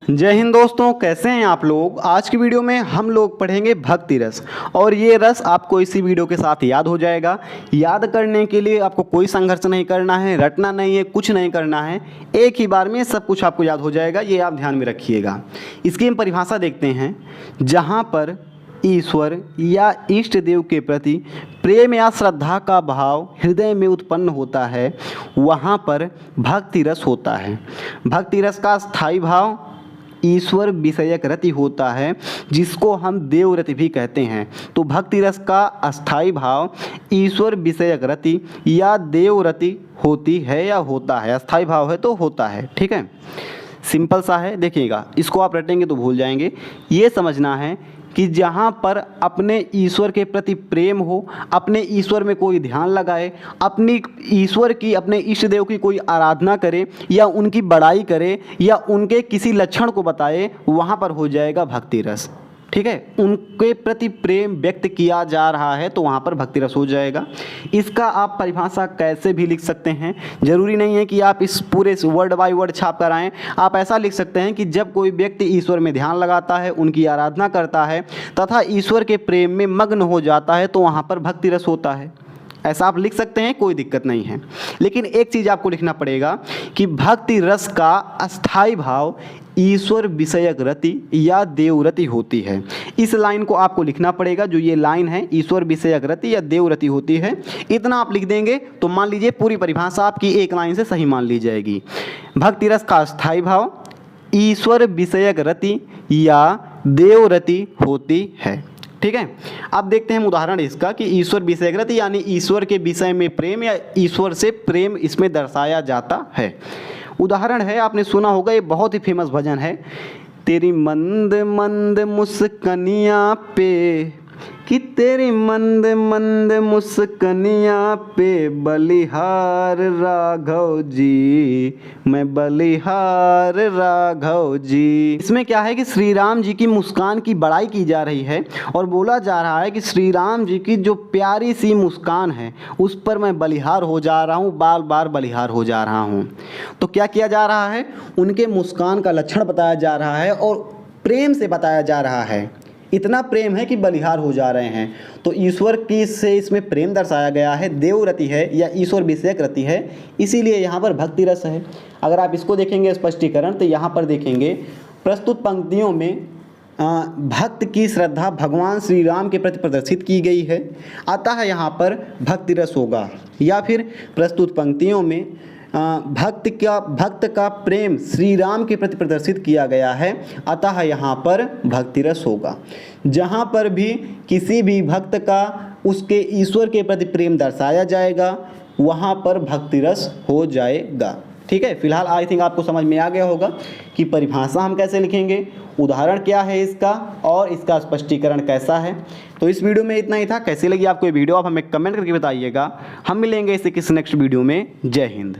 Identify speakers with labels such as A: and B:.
A: जय हिंद दोस्तों, कैसे हैं आप लोग। आज की वीडियो में हम लोग पढ़ेंगे भक्ति रस और ये रस आपको इसी वीडियो के साथ याद हो जाएगा। याद करने के लिए आपको कोई संघर्ष नहीं करना है, रटना नहीं है, कुछ नहीं करना है, एक ही बार में सब कुछ आपको याद हो जाएगा। ये आप ध्यान में रखिएगा। इसकी हम परिभाषा देखते हैं। जहाँ पर ईश्वर या इष्ट देव के प्रति प्रेम या श्रद्धा का भाव हृदय में उत्पन्न होता है, वहाँ पर भक्ति रस होता है। भक्ति रस का स्थायी भाव ईश्वर विषयक रति होता है, जिसको हम देवरति भी कहते हैं। तो भक्ति रस का अस्थाई भाव ईश्वर विषयक रति या देवरति होती है या होता है। अस्थाई भाव है तो होता है, ठीक है। सिंपल सा है, देखिएगा, इसको आप रटेंगे तो भूल जाएंगे। ये समझना है कि जहाँ पर अपने ईश्वर के प्रति प्रेम हो, अपने ईश्वर में कोई ध्यान लगाए, अपनी ईश्वर की, अपने इष्ट देव की कोई आराधना करे या उनकी बड़ाई करे या उनके किसी लक्षण को बताए, वहाँ पर हो जाएगा भक्ति रस, ठीक है। उनके प्रति प्रेम व्यक्त किया जा रहा है तो वहाँ पर भक्ति रस हो जाएगा। इसका आप परिभाषा कैसे भी लिख सकते हैं, ज़रूरी नहीं है कि आप इस पूरे वर्ड बाय वर्ड छाप कर आएँ। आप ऐसा लिख सकते हैं कि जब कोई व्यक्ति ईश्वर में ध्यान लगाता है, उनकी आराधना करता है तथा ईश्वर के प्रेम में मग्न हो जाता है तो वहाँ पर भक्ति रस होता है। ऐसा आप लिख सकते हैं, कोई दिक्कत नहीं है। लेकिन एक चीज़ आपको लिखना पड़ेगा कि भक्ति रस का अस्थाई भाव ईश्वर विषयक रति या देवरति होती है। इस लाइन को आपको लिखना पड़ेगा। जो ये लाइन है, ईश्वर विषयक रति या देवरति होती है, इतना आप लिख देंगे तो मान लीजिए पूरी परिभाषा आपकी एक लाइन से सही मान ली जाएगी। भक्ति रस का अस्थाई भाव ईश्वर विषयक रति या देवरति होती है, ठीक है। अब देखते हैं उदाहरण इसका कि ईश्वर विषयक रति यानी ईश्वर के विषय में प्रेम या ईश्वर से प्रेम इसमें दर्शाया जाता है। उदाहरण है, आपने सुना होगा, ये बहुत ही फेमस भजन है। तेरी मंद मंद मुस्कनिया पे, कि तेरी मंद मंद मुस्कनिया पे बलिहार राघव जी, मैं बलिहार राघव जी। इसमें क्या है कि श्री राम जी की मुस्कान की बड़ाई की जा रही है और बोला जा रहा है कि श्री राम जी की जो प्यारी सी मुस्कान है उस पर मैं बलिहार हो जा रहा हूँ, बार बार बलिहार हो जा रहा हूँ। तो क्या किया जा रहा है, उनके मुस्कान का लक्षण बताया जा रहा है और प्रेम से बताया जा रहा है। इतना प्रेम है कि बलिहार हो जा रहे हैं। तो ईश्वर की से इसमें प्रेम दर्शाया गया है, देवरति है या ईश्वर विषयक रति है, इसीलिए यहाँ पर भक्ति रस है। अगर आप इसको देखेंगे स्पष्टीकरण, तो यहाँ पर देखेंगे प्रस्तुत पंक्तियों में भक्त की श्रद्धा भगवान श्री राम के प्रति प्रदर्शित की गई है, अतः यहाँ पर भक्ति रस होगा। या फिर प्रस्तुत पंक्तियों में भक्त का प्रेम श्री राम के प्रति प्रदर्शित किया गया है, अतः यहाँ पर भक्ति रस होगा। जहाँ पर भी किसी भी भक्त का उसके ईश्वर के प्रति प्रेम दर्शाया जाएगा, वहाँ पर भक्ति रस हो जाएगा, ठीक है। फिलहाल आई थिंक आपको समझ में आ गया होगा कि परिभाषा हम कैसे लिखेंगे, उदाहरण क्या है इसका और इसका स्पष्टीकरण कैसा है। तो इस वीडियो में इतना ही था। कैसी लगी आपको ये वीडियो, आप हमें कमेंट करके बताइएगा। हम मिलेंगे इसे किसी नेक्स्ट वीडियो में। जय हिंद।